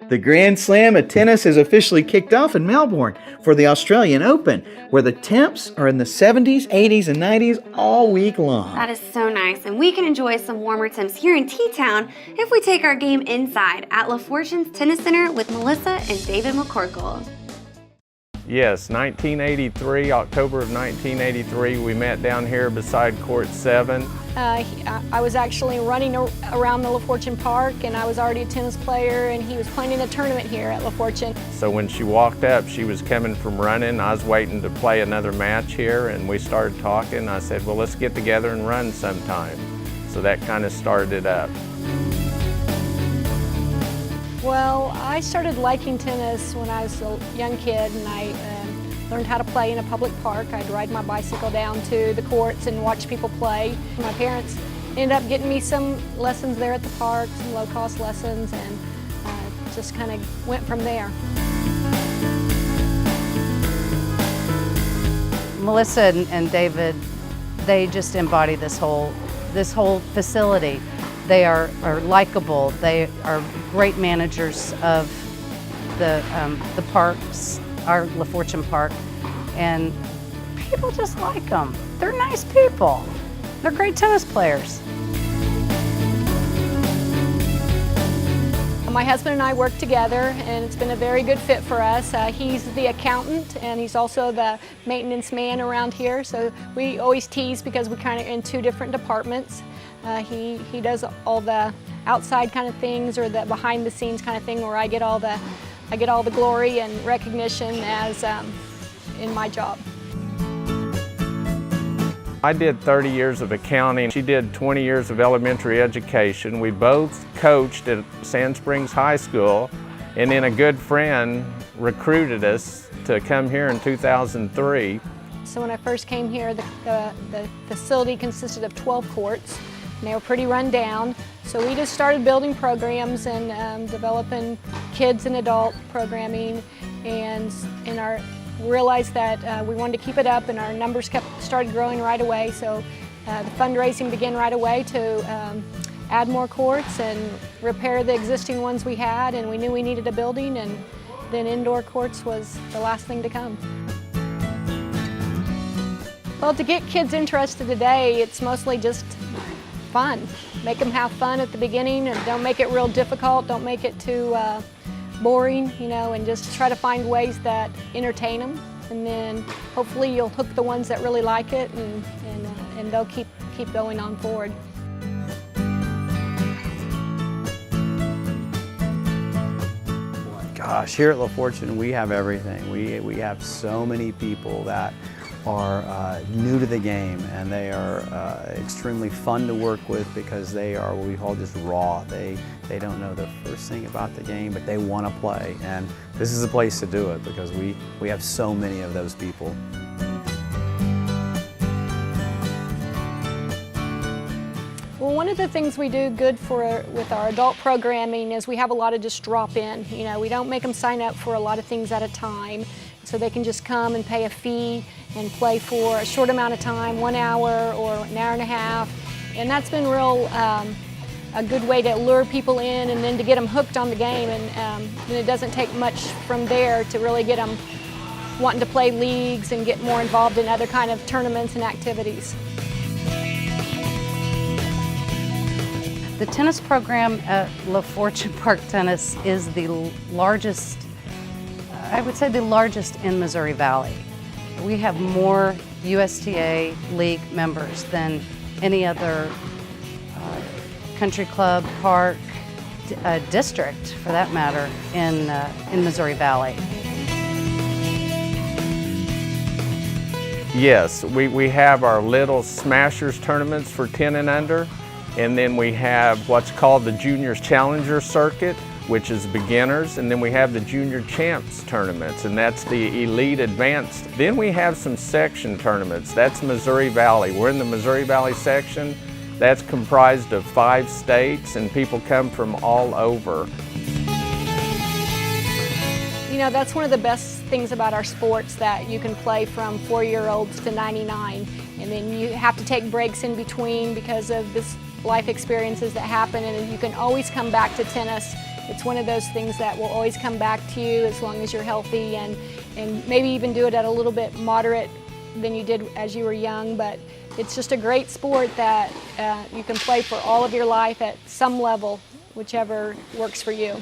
The Grand Slam of tennis has officially kicked off in Melbourne for the Australian Open, where the temps are in the 70s, 80s, and 90s all week long. That is so nice, and we can enjoy some warmer temps here in T-Town if we take our game inside at LaFortune Tennis Center with Melissa and David McCorkle. Yes, 1983, October of 1983, we met down here beside Court 7. I was actually running around the LaFortune Park, and I was already a tennis player, and he was playing in a tournament here at LaFortune. So when she walked up, she was coming from running. I was waiting to play another match here, and we started talking. I said, well, let's get together and run sometime. So that kind of started it up. Well, I started liking tennis when I was a young kid, and I learned how to play in a public park. I'd ride my bicycle down to the courts and watch people play. My parents ended up getting me some lessons there at the park, some low-cost lessons, and just kind of went from there. Melissa and David, they just embody this whole facility. They are likable. They are great managers of the parks, our LaFortune Park, and people just like them. They're nice people. They're great tennis players. My husband and I work together, and it's been a very good fit for us. He's the accountant, and he's also the maintenance man around here, so we always tease because we're kind of in two different departments. He does all the outside kind of things, or the behind the scenes kind of thing, where I get all the glory and recognition as in my job. I did 30 years of accounting. She did 20 years of elementary education. We both coached at Sand Springs High School, and then a good friend recruited us to come here in 2003. So when I first came here, the facility consisted of 12 courts, and they were pretty run down. So we just started building programs and developing kids and adult programming, and realized that we wanted to keep it up, and our numbers started growing right away. So the fundraising began right away to add more courts and repair the existing ones we had, and we knew we needed a building, and then indoor courts was the last thing to come. Well, to get kids interested today, it's mostly just fun. Make them have fun at the beginning, and don't make it real difficult, don't make it too boring, you know, and just try to find ways that entertain them, and then hopefully you'll hook the ones that really like it, and they'll keep going on forward. Gosh, here at LaFortune we have everything. We have so many people that are new to the game, and they are extremely fun to work with because they are what we call just raw. They don't know the first thing about the game, but they want to play, and this is the place to do it because we have so many of those people. Well, one of the things we do good with our adult programming is we have a lot of just drop-in. You know, we don't make them sign up for a lot of things at a time, so they can just come and pay a fee and play for a short amount of time, 1 hour or an hour and a half. And that's been a good way to lure people in and then to get them hooked on the game. And it doesn't take much from there to really get them wanting to play leagues and get more involved in other kind of tournaments and activities. The tennis program at LaFortune Park Tennis is the largest, I would say the largest in Missouri Valley. We have more USTA League members than any other country club, park, district, for that matter, in Missouri Valley. Yes, we have our little Smashers tournaments for 10 and under, and then we have what's called the Juniors Challenger Circuit, which is beginners, and then we have the Junior Champs tournaments, and that's the Elite Advanced. Then we have some section tournaments. That's Missouri Valley. We're in the Missouri Valley section. That's comprised of 5 states, and people come from all over. You know, that's one of the best things about our sports, that you can play from 4-year-olds to 99, and then you have to take breaks in between because of this life experiences that happen, and you can always come back to tennis It's one of those things that will always come back to you as long as you're healthy, and maybe even do it at a little bit moderate than you did as you were young. But it's just a great sport that you can play for all of your life at some level, whichever works for you.